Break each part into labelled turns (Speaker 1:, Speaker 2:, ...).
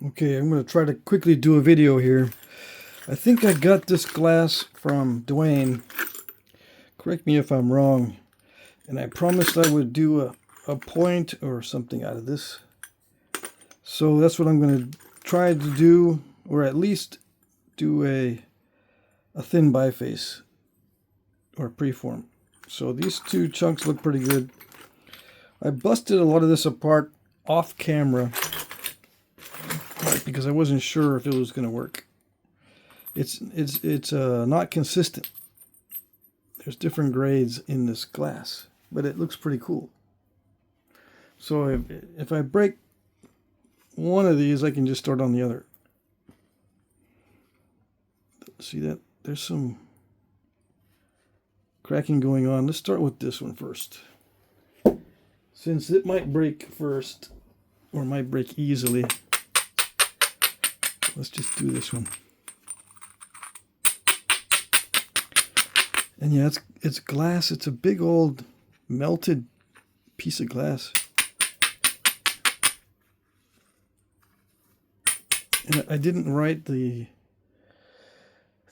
Speaker 1: Okay, I'm going to try to quickly do a video here. I think I got this glass from Dwayne. Correct me if I'm wrong. And I promised I would do a point or something out of this. So that's what I'm going to try to do, or at least do a thin biface or preform. So these two chunks look pretty good. I busted a lot of this apart off camera because I wasn't sure if it was going to work. It's not consistent. There's different grades in this glass, but it looks pretty cool. So if I break one of these, I can just start on the other. See that? There's some cracking going on. Let's start with this one first. Since it might break first, or might break easily, let's just do this one. And yeah, it's glass. It's a big old melted piece of glass. And I didn't write the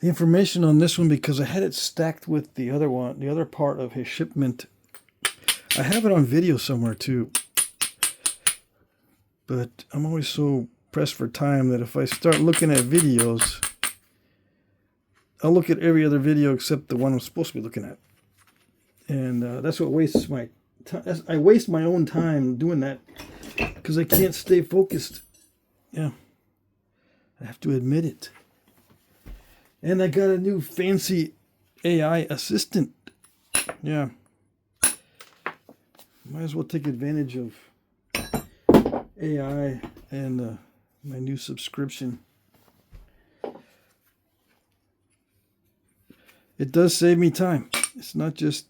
Speaker 1: information on this one because I had it stacked with the other one, the other part of his shipment. I have it on video somewhere too. But I'm always so pressed for time that if I start looking at videos, I'll look at every other video except the one I'm supposed to be looking at. And that's what wastes my time. I waste my own time doing that because I can't stay focused. Yeah. I have to admit it. And I got a new fancy AI assistant. Yeah. Might as well take advantage of AI and my new subscription. It does save me time. It's not just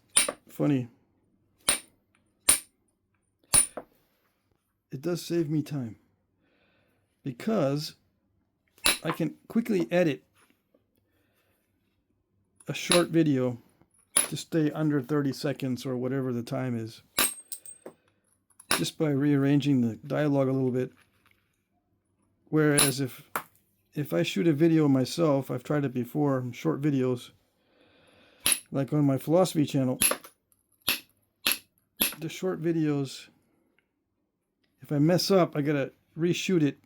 Speaker 1: funny. It does save me time because I can quickly edit a short video to stay under 30 seconds or whatever the time is, just by rearranging the dialogue a little bit. Whereas if I shoot a video myself, I've tried it before, short videos, like on my philosophy channel, the short videos, if I mess up, I gotta reshoot it.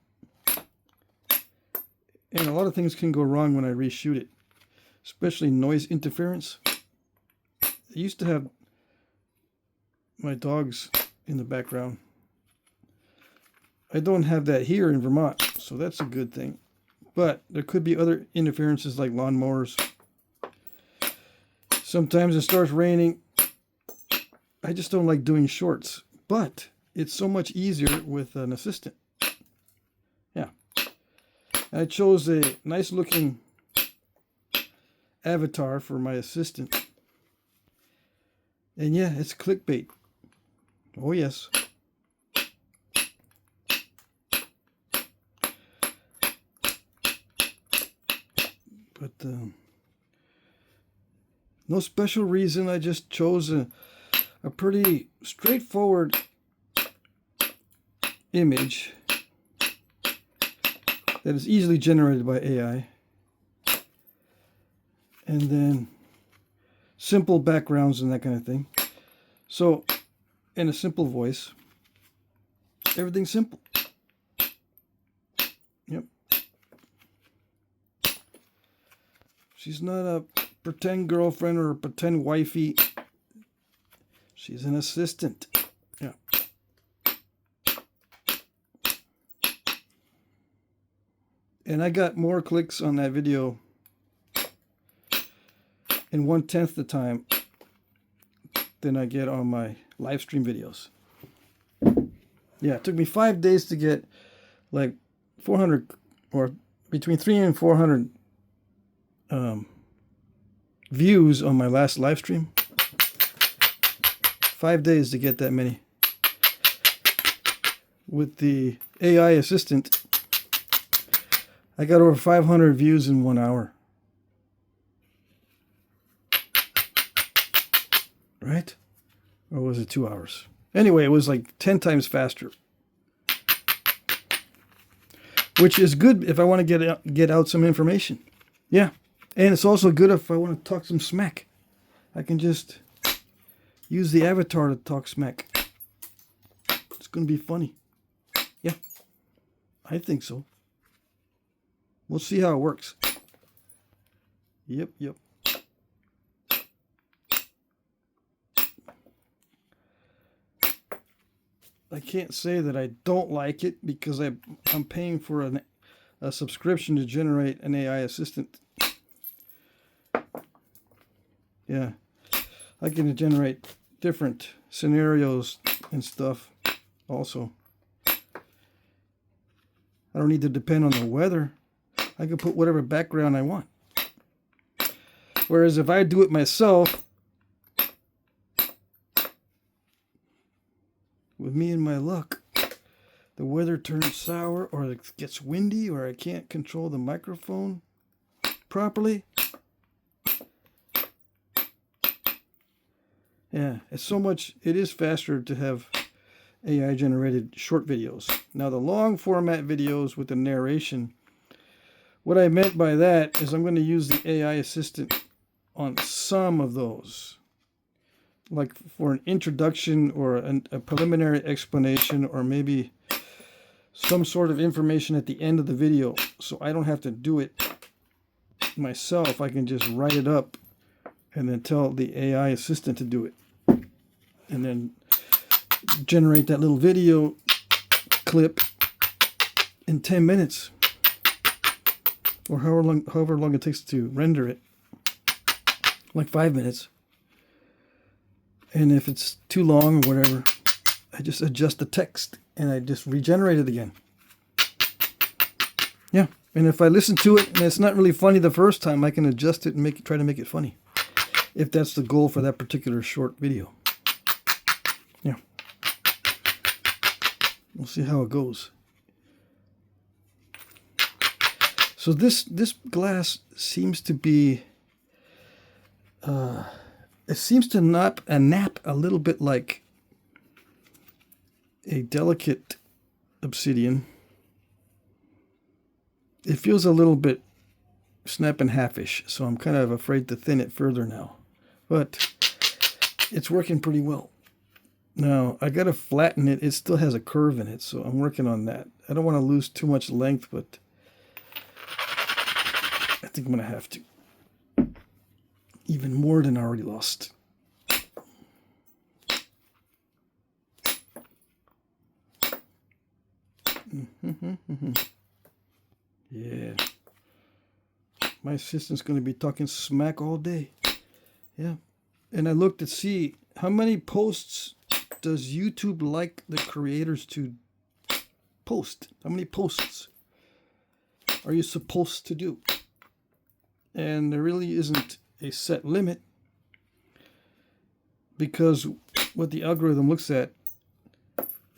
Speaker 1: And a lot of things can go wrong when I reshoot it, especially noise interference. I used to have my dogs in the background. I don't have that here in Vermont, so that's a good thing. But there could be other interferences like lawnmowers. Sometimes it starts raining. I just don't like doing shorts, but it's so much easier with an assistant. Yeah. I chose a nice looking avatar for my assistant. And yeah, it's clickbait. Oh yes. But no special reason. I just chose a pretty straightforward image that is easily generated by AI. And then simple backgrounds and that kind of thing. So, in a simple voice, everything's simple. Yep. She's not a pretend girlfriend or a pretend wifey. She's an assistant. Yeah. And I got more clicks on that video in 1/10 the time than I get on my live stream videos. Yeah, it took me 5 days to get like 400 or between 300 and 400 views on my last live stream. 5 days to get that many. With the AI assistant, I got over 500 views in 1 hour. Right? Or was it 2 hours? Anyway, it was like 10 times faster. which is good if I want to get out some information. Yeah, and it's also good if I want to talk some smack. I can just use the avatar to talk smack. It's going to be funny. Yeah, I think so. We'll see how it works. Yep. I can't say that I don't like it because I'm paying for a subscription to generate an AI assistant. Yeah, I can generate different scenarios and stuff also. I don't need to depend on the weather. I can put whatever background I want. Whereas if I do it myself, with me and my luck, the weather turns sour, or it gets windy, or I can't control the microphone properly. Yeah, it's so much, it is faster to have AI generated short videos. Now the long format videos with the narration, what I meant by that is I'm going to use the AI assistant on some of those. Like for an introduction or a preliminary explanation, or maybe some sort of information at the end of the video, so I don't have to do it myself. I can just write it up and then tell the AI assistant to do it, and then generate that little video clip in 10 minutes, or however long it takes to render it, like 5 minutes. And if it's too long or whatever, I just adjust the text and I just regenerate it again. Yeah, and if I listen to it and it's not really funny the first time, I can adjust it and try to make it funny, if that's the goal for that particular short video. Yeah, we'll see how it goes. So this glass seems to be it seems to nap a little bit like a delicate obsidian. It feels a little bit snap and half-ish, so I'm kind of afraid to thin it further now. But it's working pretty well. Now, I got to flatten it. It still has a curve in it, so I'm working on that. I don't want to lose too much length, but I think I'm going to have to. Even more than I already lost. Yeah. My assistant's going to be talking smack all day. Yeah. And I looked to see how many posts does YouTube like the creators to post. How many posts are you supposed to do? And there really isn't a set limit, because what the algorithm looks at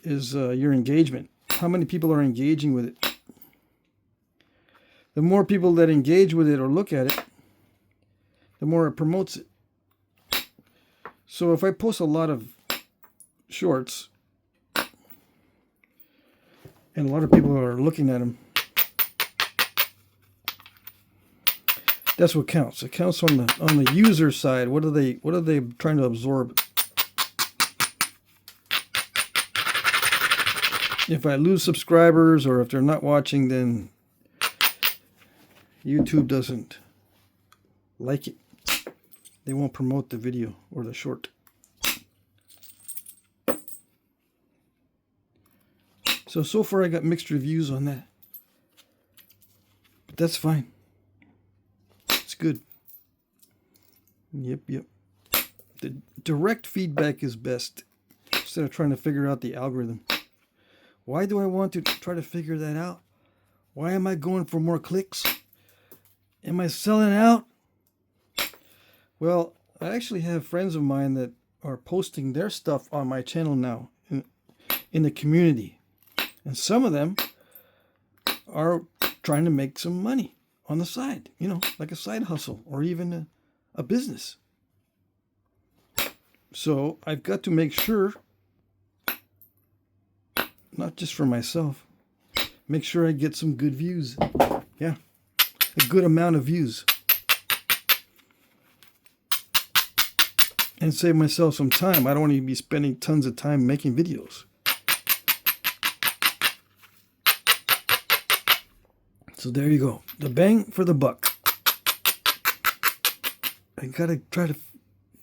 Speaker 1: is your engagement. How many people are engaging with it? The more people that engage with it or look at it, the more it promotes it. So if I post a lot of shorts and a lot of people are looking at them, that's what counts. It counts on the user side. What are they trying to absorb? If I lose subscribers or if they're not watching, then YouTube doesn't like it. They won't promote the video or the short. So far I got mixed reviews on that. But that's fine. It's good. Yep. The direct feedback is best, instead of trying to figure out the algorithm. Why do I want to try to figure that out? Why am I going for more clicks? Am I selling out? Well, I actually have friends of mine that are posting their stuff on my channel now in the community. And some of them are trying to make some money on the side, you know, like a side hustle or even a business. So I've got to make sure, not just for myself, make sure I get some good views. Yeah, a good amount of views. And save myself some time. I don't want to be spending tons of time making videos. So there you go. The bang for the buck. I gotta try to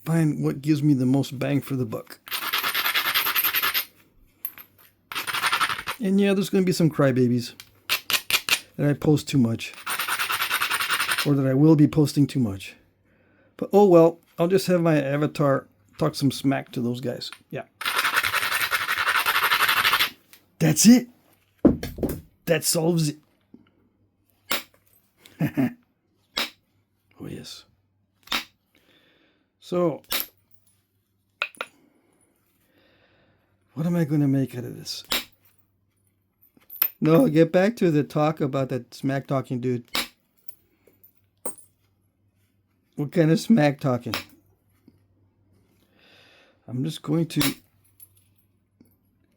Speaker 1: find what gives me the most bang for the buck. And yeah, there's going to be some crybabies that I post too much. Or that I will be posting too much. But oh well, I'll just have my avatar talk some smack to those guys. Yeah. That's it. That solves it. Oh yes. So, what am I going to make out of this? No, get back to the talk about that smack talking dude. What kind of smack talking? I'm just going to,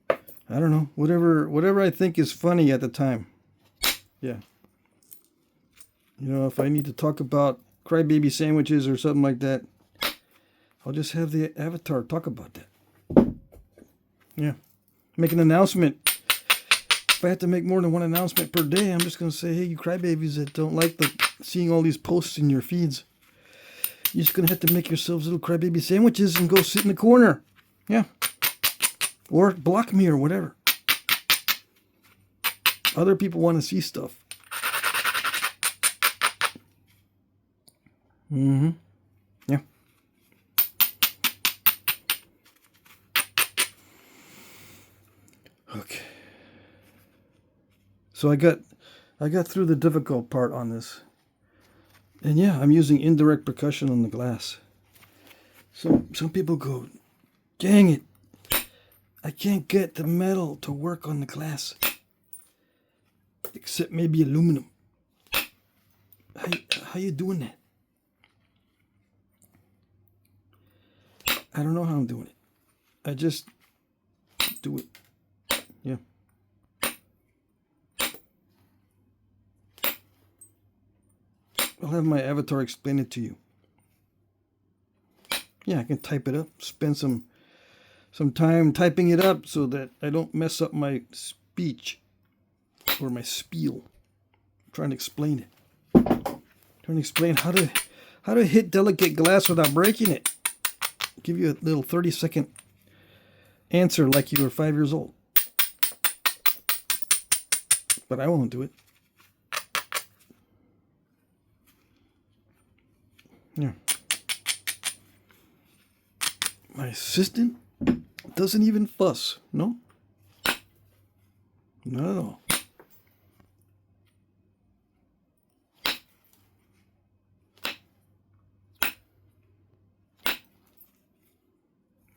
Speaker 1: I don't know, whatever I think is funny at the time. Yeah. You know, if I need to talk about crybaby sandwiches or something like that, I'll just have the avatar talk about that. Yeah. Make an announcement. If I have to make more than one announcement per day, I'm just going to say, hey, you crybabies that don't like seeing all these posts in your feeds, you're just going to have to make yourselves little crybaby sandwiches and go sit in the corner. Yeah. Or block me or whatever. Other people want to see stuff. Mm-hmm. Yeah. Okay. So I got through the difficult part on this. And yeah, I'm using indirect percussion on the glass. So some people go, dang it, I can't get the metal to work on the glass. Except maybe aluminum. How you doing that? I don't know how I'm doing it. I just do it. Yeah. I'll have my avatar explain it to you. Yeah, I can type it up, spend some time typing it up so that I don't mess up my speech or my spiel. I'm trying to explain it. Trying to explain how to hit delicate glass without breaking it. Give you a little 30-second answer like you were 5 years old. But I won't do it. Yeah. My assistant doesn't even fuss. No? Not at all.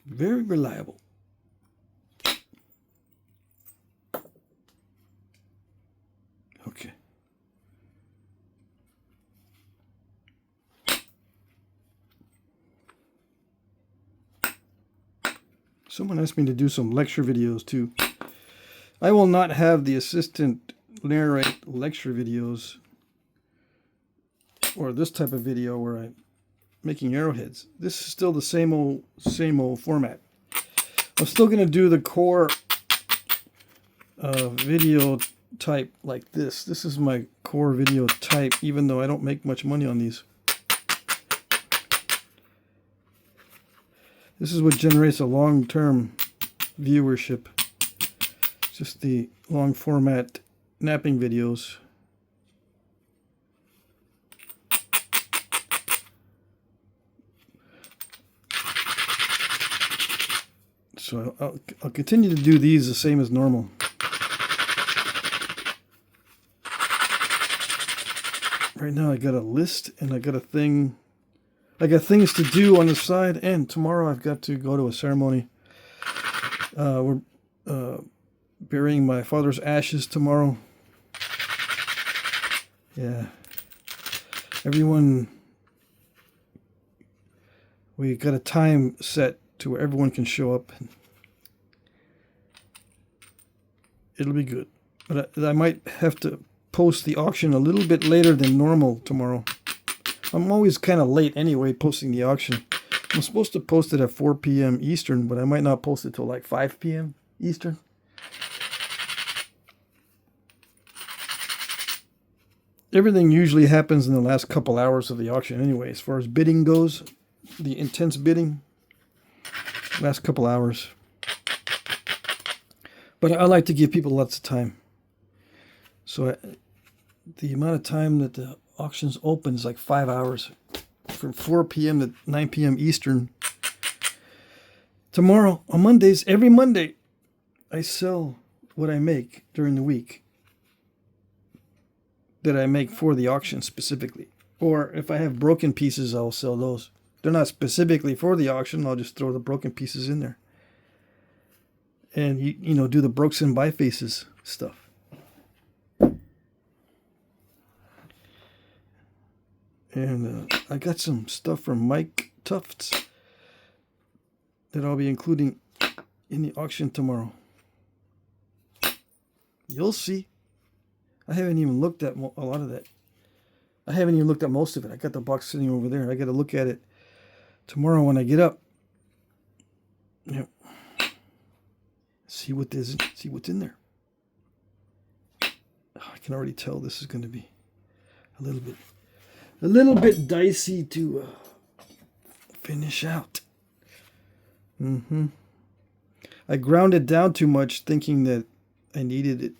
Speaker 1: Very reliable. Okay. Someone asked me to do some lecture videos too. I will not have the assistant narrate lecture videos or this type of video where I'm making arrowheads. This is still the same old format. I'm still going to do the core video type like this. This is my core video type, even though I don't make much money on these. This is what generates a long-term viewership. Just the long format knapping videos. So I'll continue to do these the same as normal. Right now I got a list and I got a thing. I got things to do on the side, and tomorrow I've got to go to a ceremony. We're burying my father's ashes tomorrow. Yeah. Everyone, we got a time set to where everyone can show up. It'll be good. But I might have to post the auction a little bit later than normal tomorrow. I'm always kind of late anyway posting the auction. I'm supposed to post it at 4 p.m. Eastern, but I might not post it till like 5 p.m. Eastern. Everything usually happens in the last couple hours of the auction anyway, as far as bidding goes. The intense bidding, last couple hours. But I like to give people lots of time. So the amount of time that the auctions open is like 5 hours. From 4 p.m. to 9 p.m. Eastern. Tomorrow, on Mondays, every Monday, I sell what I make during the week. That I make for the auction specifically. Or if I have broken pieces, I'll sell those. They're not specifically for the auction. I'll just throw the broken pieces in there. And, you know, do the brokes and bifaces stuff. And I got some stuff from Mike Tufts that I'll be including in the auction tomorrow. You'll see. I haven't even looked at a lot of that. I haven't even looked at most of it. I got the box sitting over there. I got to look at it tomorrow when I get up. Yep. See what's in there. Oh, I can already tell this is going to be a little bit dicey to finish out. I ground it down too much, thinking that I needed it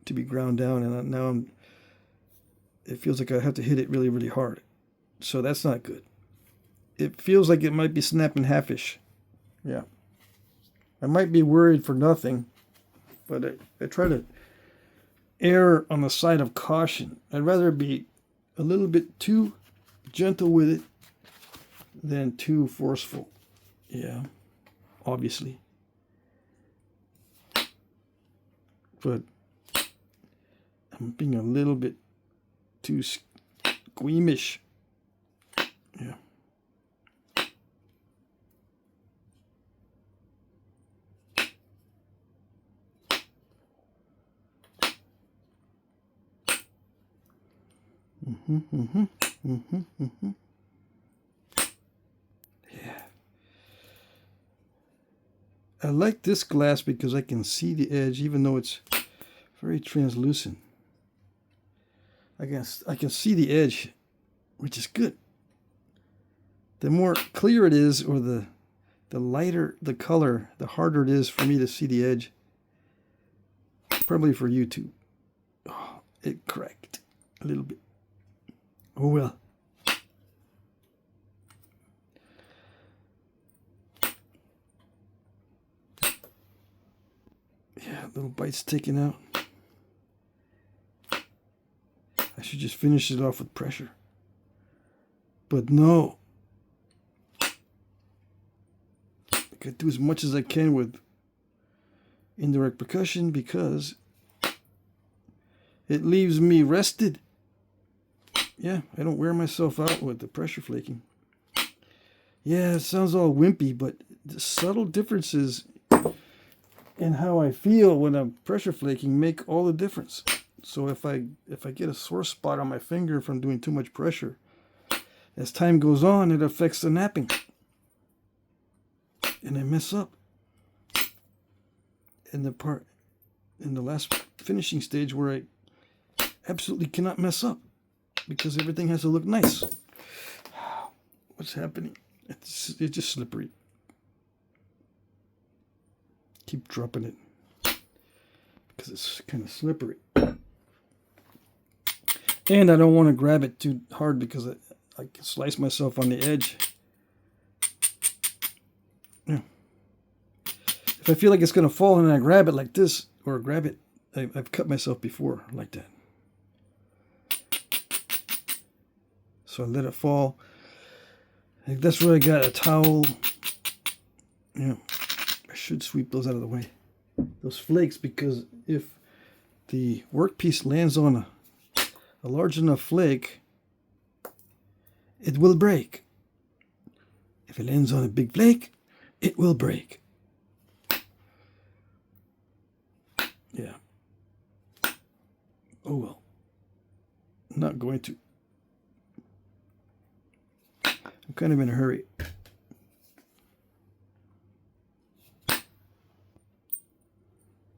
Speaker 1: to be ground down, and now it feels like I have to hit it really, really hard. So that's not good. It feels like it might be snapping halfish. Yeah. I might be worried for nothing, but I try to err on the side of caution. I'd rather be a little bit too gentle with it than too forceful. Yeah, obviously. But I'm being a little bit too squeamish. Yeah. Yeah. I like this glass because I can see the edge, even though it's very translucent. I can see the edge, which is good. The more clear it is, or the lighter the color, the harder it is for me to see the edge. Probably for you too. Oh, it cracked a little bit. Oh well. Yeah, little bites taken out. I should just finish it off with pressure. But no. I gotta do as much as I can with indirect percussion because it leaves me rested. Yeah, I don't wear myself out with the pressure flaking. Yeah, it sounds all wimpy, but the subtle differences in how I feel when I'm pressure flaking make all the difference. So if I get a sore spot on my finger from doing too much pressure, as time goes on, it affects the knapping. And I mess up. In the last finishing stage where I absolutely cannot mess up because everything has to look nice. What's happening? It's just slippery. Keep dropping it because it's kind of slippery. And I don't want to grab it too hard because I can slice myself on the edge. Yeah. If I feel like it's going to fall and I grab it like this, or grab it, I've cut myself before like that. So I let it fall. That's where I got a towel. Yeah, I should sweep those out of the way. Those flakes, because if the workpiece lands on a large enough flake, it will break. If it lands on a big flake, it will break. Yeah. Oh well. I'm not going to. I'm kind of in a hurry.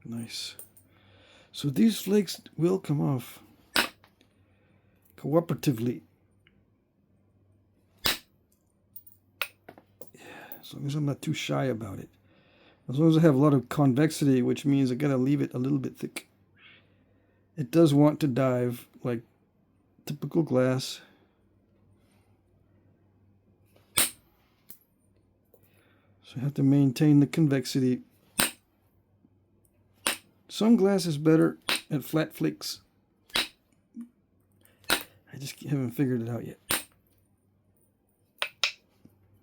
Speaker 1: Nice. So these flakes will come off cooperatively. Yeah, as long as I'm not too shy about it. As long as I have a lot of convexity, which means I gotta leave it a little bit thick. It does want to dive like typical glass. So I have to maintain the convexity. Some glass is better at flat flakes. I just haven't figured it out yet.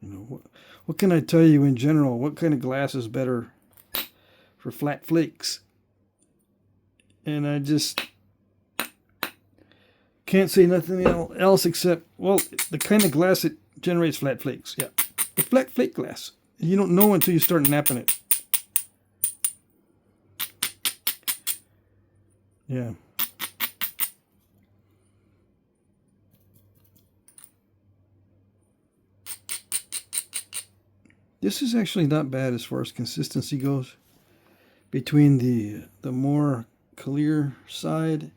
Speaker 1: You know, what can I tell you in general? What kind of glass is better for flat flakes? And I just can't say nothing else except, well, the kind of glass that generates flat flakes. Yeah, the flat flake glass. You don't know until you start napping it. Yeah. This is actually not bad as far as consistency goes. Between the more clear side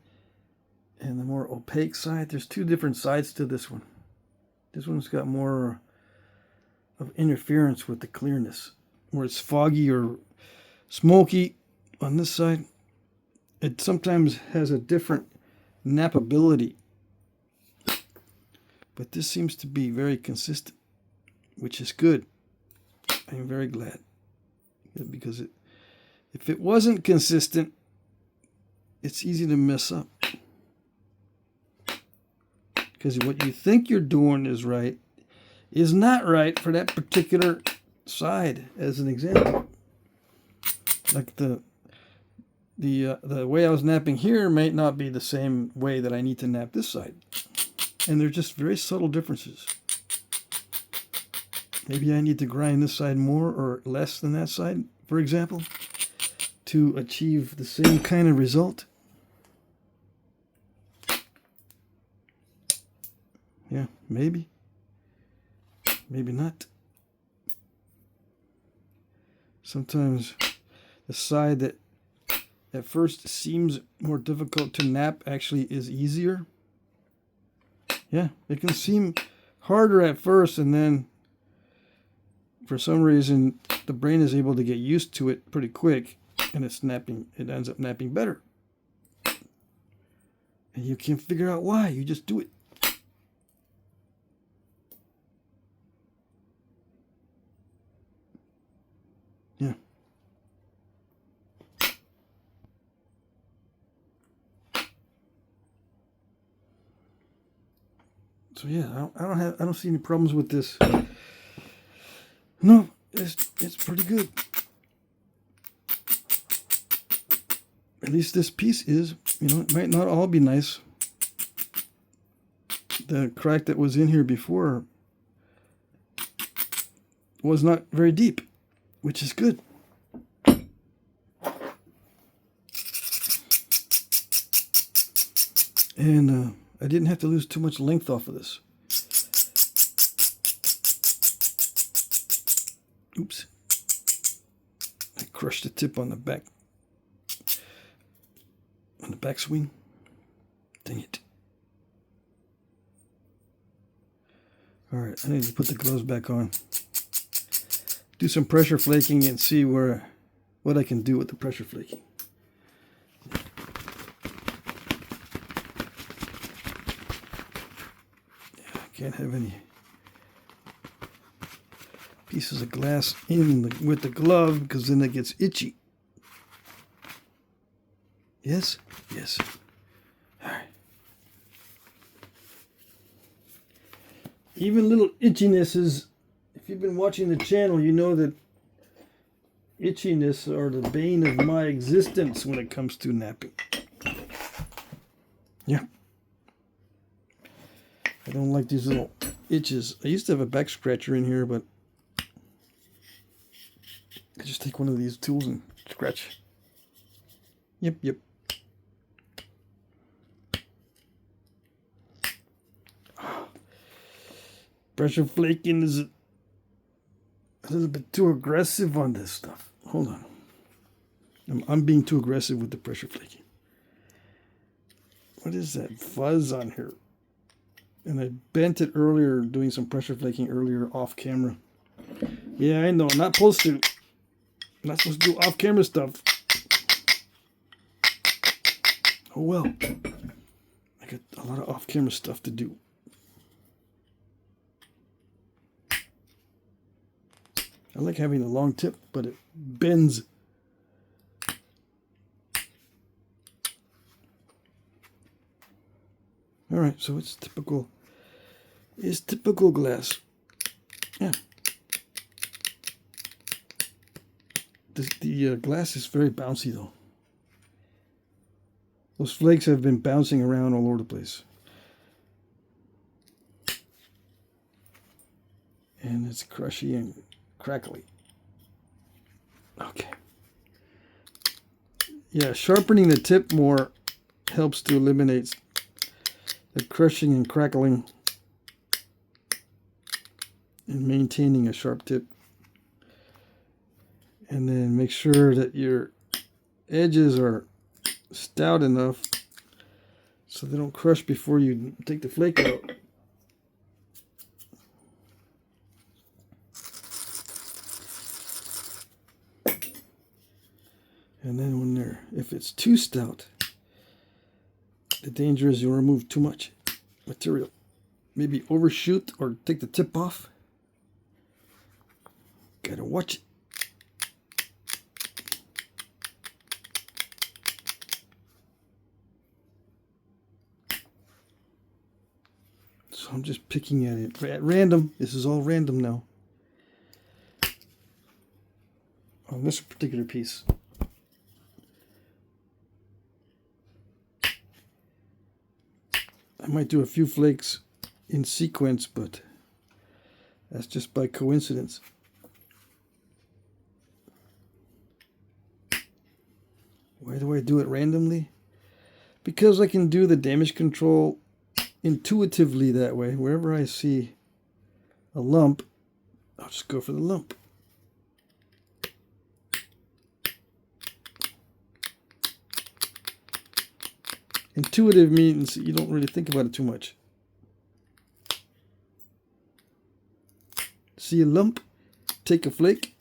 Speaker 1: and the more opaque side, there's two different sides to this one. This one's got more of interference with the clearness, where it's foggy or smoky on this side. It sometimes has a different nappability, but this seems to be very consistent, which is good. I'm very glad, because if it wasn't consistent, it's easy to mess up. Because what you think you're doing is right is not right for that particular side. As an example, like the way I was napping here might not be the same way that I need to nap this side. And they're just very subtle differences. Maybe I need to grind this side more or less than that side, for example, to achieve the same kind of result. Yeah, maybe. Maybe not. Sometimes the side that at first seems more difficult to nap actually is easier. Yeah, it can seem harder at first, and then for some reason the brain is able to get used to it pretty quick, and it ends up napping better. And you can't figure out why, you just do it. Yeah. So yeah, I don't see any problems with this. No, it's pretty good. At least this piece is. You know, it might not all be nice. The crack that was in here before was not very deep, which is good. And I didn't have to lose too much length off of this. Oops. I crushed the tip on the back. On the back swing. Dang it. Alright, I need to put the gloves back on. Do some pressure flaking and see what I can do with the pressure flaking. Can't have any pieces of glass with the glove, because then it gets itchy. Yes? Yes. All right. Even little itchinesses, if you've been watching the channel, you know that itchiness are the bane of my existence when it comes to napping. Yeah. I don't like these little itches. I used to have a back scratcher in here, but I just take one of these tools and scratch. Yep. Pressure flaking is a little bit too aggressive on this stuff. Hold on. I'm being too aggressive with the pressure flaking. What is that fuzz on here? And I bent it earlier, doing some pressure flaking earlier off camera. Yeah, I know. Not supposed to. Not supposed to do off camera stuff. Oh well. I got a lot of off camera stuff to do. I like having a long tip, but it bends. All right, so it's typical. It's typical glass. Yeah. The glass is very bouncy though. Those flakes have been bouncing around all over the place. And it's crushy and crackly. Okay. Yeah, sharpening the tip more helps to eliminate the crushing and crackling and maintaining a sharp tip. And then make sure that your edges are stout enough so they don't crush before you take the flake out. And then when if it's too stout, the danger is you'll remove too much material. Maybe overshoot or take the tip off. Gotta watch it. So I'm just picking at it at random. This is all random now. On this particular piece. I might do a few flakes in sequence, but that's just by coincidence. Why do I do it randomly? Because I can do the damage control intuitively that way. Wherever I see a lump, I'll just go for the lump. Intuitive means you don't really think about it too much. See a lump, take a flake,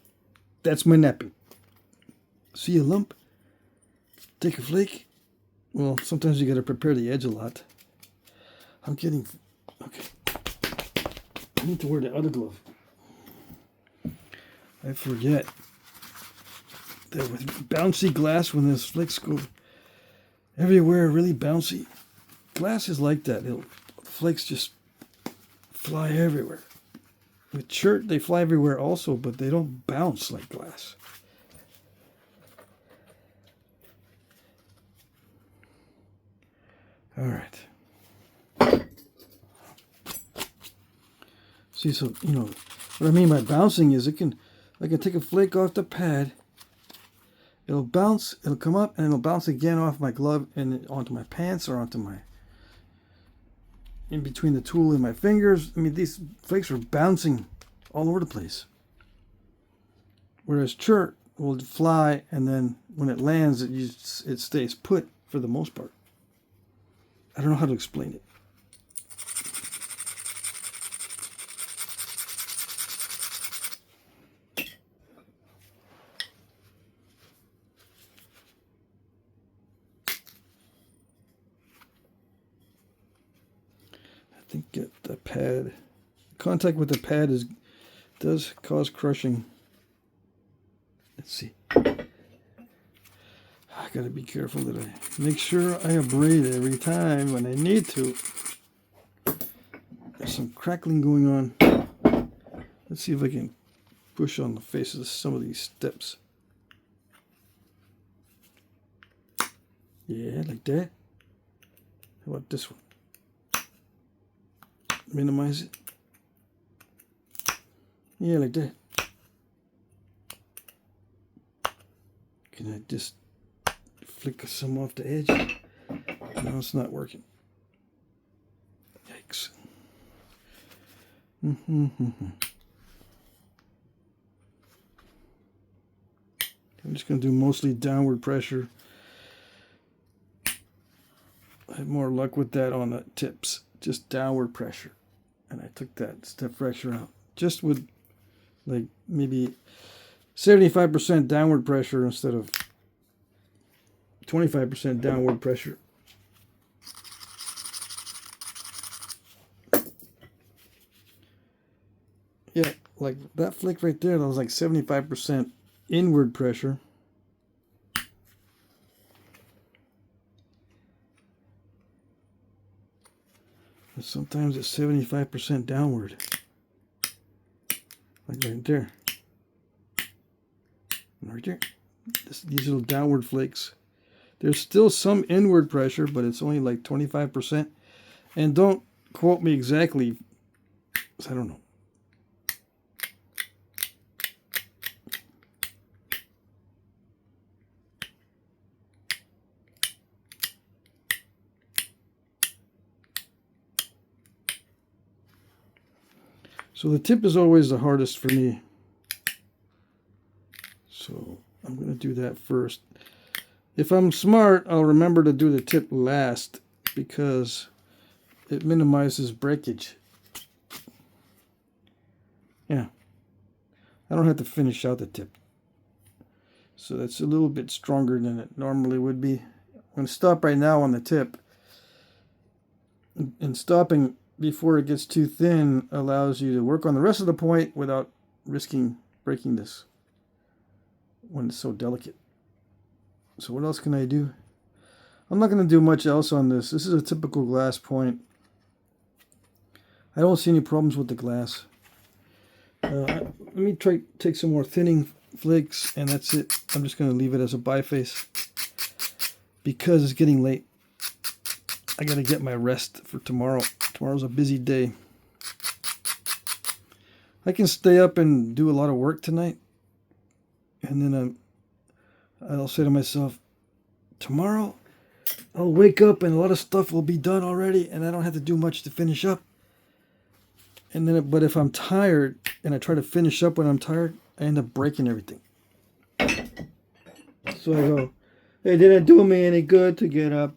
Speaker 1: that's my knapping. See a lump, take a flake. Well, sometimes you got to prepare the edge a lot. I'm getting, okay. I need to wear the other glove. I forget that with bouncy glass, when those flakes go everywhere, really bouncy. Glass is like that. The flakes just fly everywhere. With shirt, they fly everywhere also, but they don't bounce like glass. All right. See, so, you know, what I mean by bouncing is I can take a flake off the pad. It'll bounce, it'll come up, and it'll bounce again off my glove and onto my pants or onto my, in between the tool and my fingers. I mean, these flakes are bouncing all over the place. Whereas chert will fly, and then when it lands, it stays put for the most part. I don't know how to explain it. I think the pad, contact with the pad does cause crushing. Let's see. I gotta be careful that I make sure I abrade every time when I need to. There's some crackling going on. Let's see if I can push on the faces of some of these steps. Yeah, like that. How about this one? Minimize it. Yeah, like that. Can I just flick some off the edge? No, it's not working. Yikes. I'm just going to do mostly downward pressure. I had more luck with that on the tips. Just downward pressure. And I took that step fracture out. Just with like maybe 75% downward pressure instead of 25% downward pressure. Yeah, like that flick right there, that was like 75% inward pressure. And sometimes it's 75% downward. Like right there. Right there. These little downward flakes. There's still some inward pressure, but it's only like 25%. And don't quote me exactly, I don't know. So the tip is always the hardest for me. So I'm going to do that first. If I'm smart, I'll remember to do the tip last because it minimizes breakage. Yeah. I don't have to finish out the tip. So that's a little bit stronger than it normally would be. I'm going to stop right now on the tip. And stopping before it gets too thin allows you to work on the rest of the point without risking breaking this when it's so delicate. So what else can I do? I'm not going to do much else on this. This is a typical glass point. I don't see any problems with the glass. Let me take some more thinning flakes, and that's it. I'm just going to leave it as a biface because it's getting late. I got to get my rest for tomorrow. Tomorrow's a busy day. I can stay up and do a lot of work tonight, and then I'll say to myself, tomorrow I'll wake up and a lot of stuff will be done already, and I don't have to do much to finish up. And then, but if I'm tired and I try to finish up when I'm tired, I end up breaking everything. So I go, it didn't do me any good to get up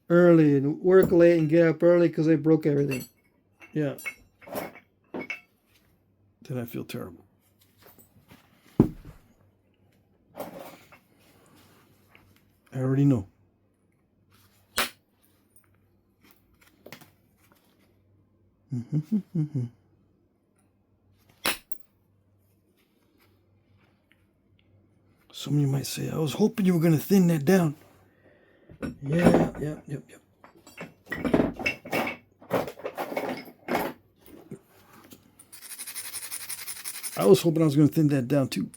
Speaker 1: early and work late and get up early because I broke everything. Yeah. Then I feel terrible. I already know. Some of you might say, I was hoping you were going to thin that down. Yep. I was hoping I was going to thin that down too.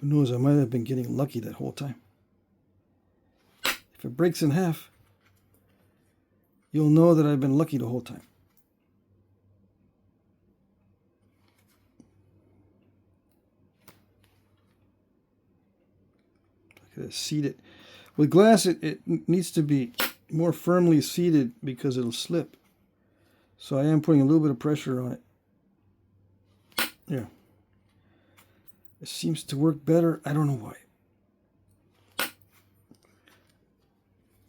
Speaker 1: Who knows, I might have been getting lucky that whole time. If it breaks in half, you'll know that I've been lucky the whole time. Look at it, seat it. With glass, it needs to be more firmly seated because it'll slip. So I am putting a little bit of pressure on it. Yeah. It seems to work better. I don't know why.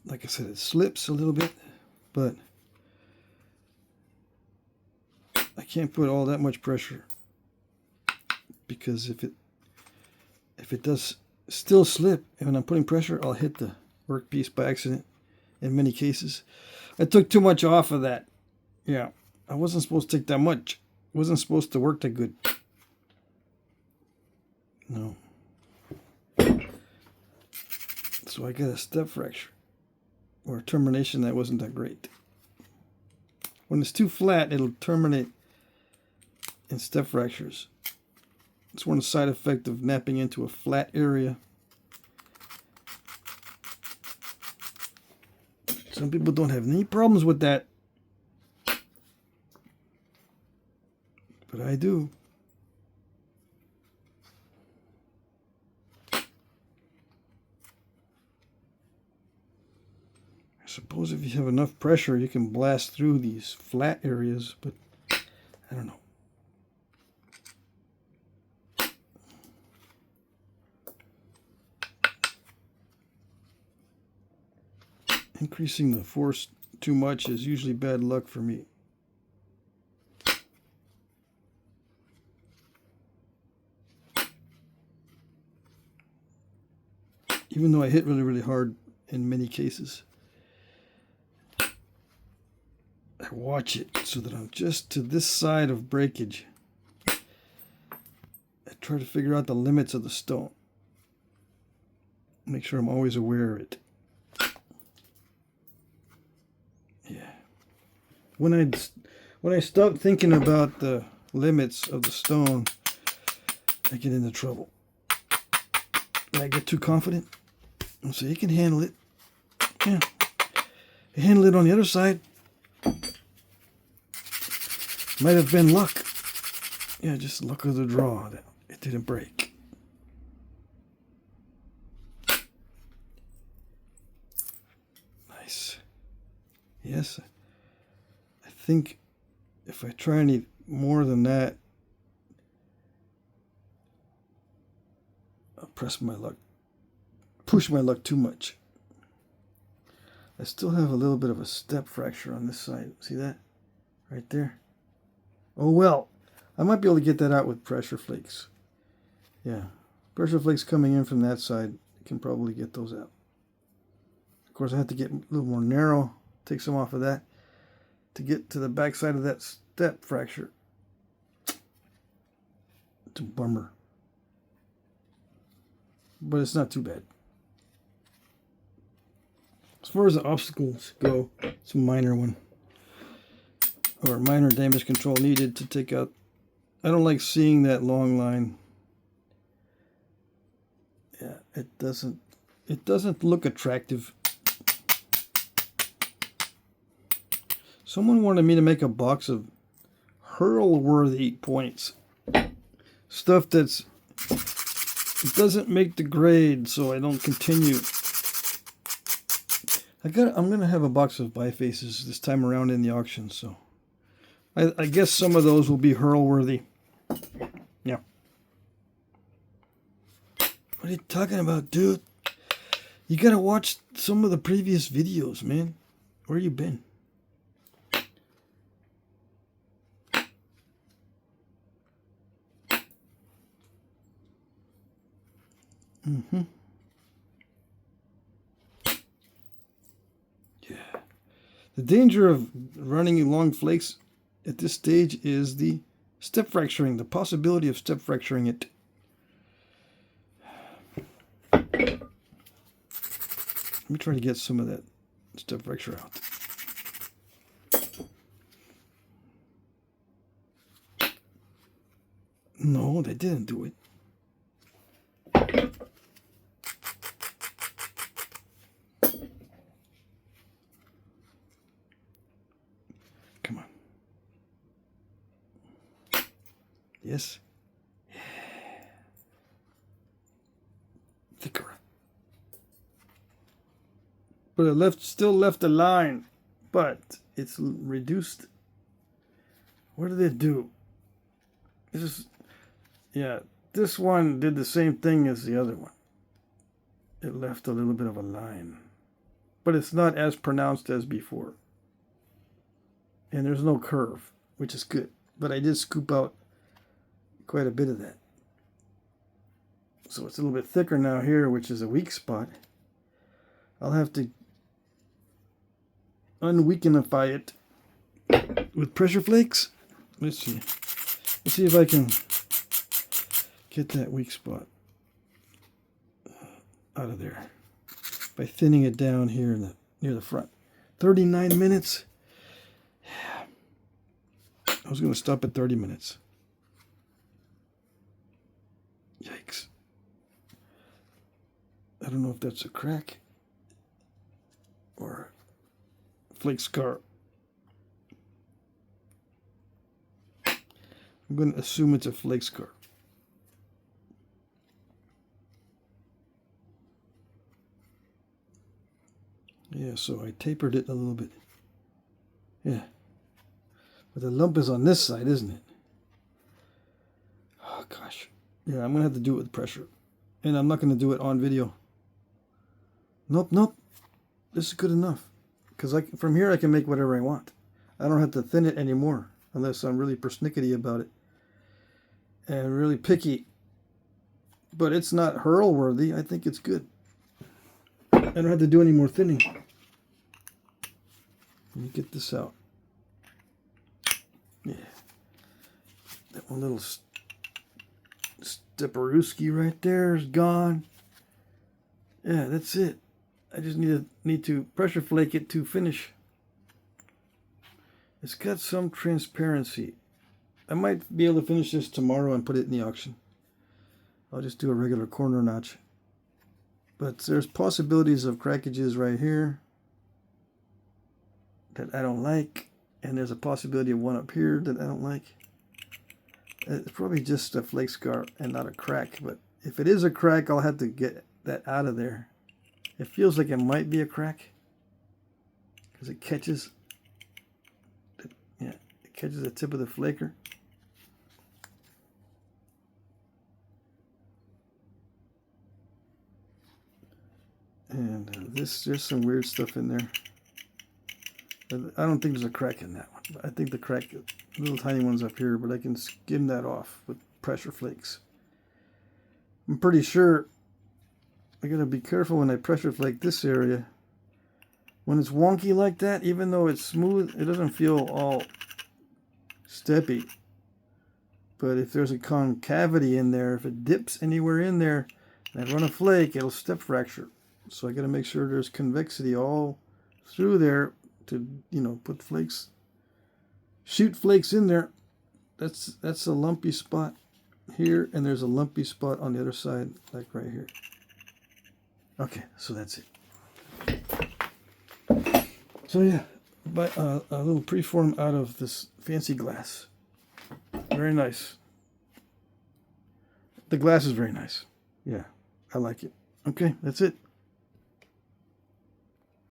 Speaker 1: Like I said, it slips a little bit, but I can't put all that much pressure because if it does still slip and when I'm putting pressure, I'll hit the workpiece by accident in many cases. I took too much off of that. Yeah, I wasn't supposed to take that much. It wasn't supposed to work that good. No. So I got a step fracture or a termination that wasn't that great. When it's too flat, it'll terminate in step fractures. It's one side effect of napping into a flat area. Some people don't have any problems with that. but I do. I suppose if you have enough pressure, you can blast through these flat areas, but I don't know. Increasing the force too much is usually bad luck for me. Even though I hit really, really hard in many cases. I watch it so that I'm just to this side of breakage. I try to figure out the limits of the stone. Make sure I'm always aware of it. Yeah. When I stop thinking about the limits of the stone, I get into trouble. When I get too confident, I'll say, you can handle it. Yeah. You handle it on the other side. Might have been luck. Yeah, just luck of the draw that it didn't break. Nice. Yes. I think if I try any more than that, I'll press my luck. Push my luck too much. I still have a little bit of a step fracture on this side. See that? Right there. Oh well. I might be able to get that out with pressure flakes. Yeah. Pressure flakes coming in from that side. I can probably get those out. Of course, I have to get a little more narrow. Take some off of that to get to the back side of that step fracture. It's a bummer. But it's not too bad. As far as the obstacles go, it's a minor one. Or minor damage control needed to take out. I don't like seeing that long line. Yeah, it doesn't look attractive. Someone wanted me to make a box of hurl-worthy points. Stuff that's it doesn't make the grade, so I don't continue. I'm gonna have a box of bifaces this time around in the auction, so I guess some of those will be hurl-worthy. Yeah. What are you talking about, dude? You gotta watch some of the previous videos, man. Where you been? Mm-hmm. Yeah. The danger of running long flakes at this stage is the step fracturing, the possibility of step fracturing it. Let me try to get some of that step fracture out. No, they didn't do it. Come on. Yes. Yeah. Thicker. But it still left a line, but it's reduced. What did it do? Yeah, this one did the same thing as the other one. It left a little bit of a line, but it's not as pronounced as before. And there's no curve, which is good. But I did scoop out quite a bit of that. So it's a little bit thicker now here, which is a weak spot. I'll have to unweakenify it with pressure flakes. Let's see. Let's see if I can get that weak spot out of there by thinning it down here near the front. 39 minutes. Yeah. I was going to stop at 30 minutes. Yikes. I don't know if that's a crack or a flake scar. I'm going to assume it's a flake scar. Yeah, so I tapered it a little bit. Yeah. But the lump is on this side, isn't it? Oh, gosh. Yeah, I'm going to have to do it with pressure. And I'm not going to do it on video. Nope, nope. This is good enough. Because from here I can make whatever I want. I don't have to thin it anymore. Unless I'm really persnickety about it. And really picky. But it's not hurl worthy. I think it's good. I don't have to do any more thinning. Let me get this out. Yeah. That one little Steparooski right there is gone. Yeah, that's it. I just need to pressure flake it to finish. It's got some transparency. I might be able to finish this tomorrow and put it in the auction. I'll just do a regular corner notch. But there's possibilities of crackages right here that I don't like. And there's a possibility of one up here that I don't like. It's probably just a flake scar and not a crack. But if it is a crack, I'll have to get that out of there. It feels like it might be a crack. Because it catches. Yeah, it catches the tip of the flaker. And there's some weird stuff in there. I don't think there's a crack in that one. But I think the crack, little tiny one's up here, but I can skim that off with pressure flakes. I'm pretty sure I gotta be careful when I pressure flake this area. When it's wonky like that, even though it's smooth, it doesn't feel all steppy. But if there's a concavity in there, if it dips anywhere in there, and I run a flake, it'll step fracture. So I got to make sure there's convexity all through there to, you know, put flakes, shoot flakes in there. That's a lumpy spot here, and there's a lumpy spot on the other side, like right here. Okay, so that's it. So yeah, but a little preform out of this fancy glass. Very nice. The glass is very nice. Yeah, I like it. Okay, that's it.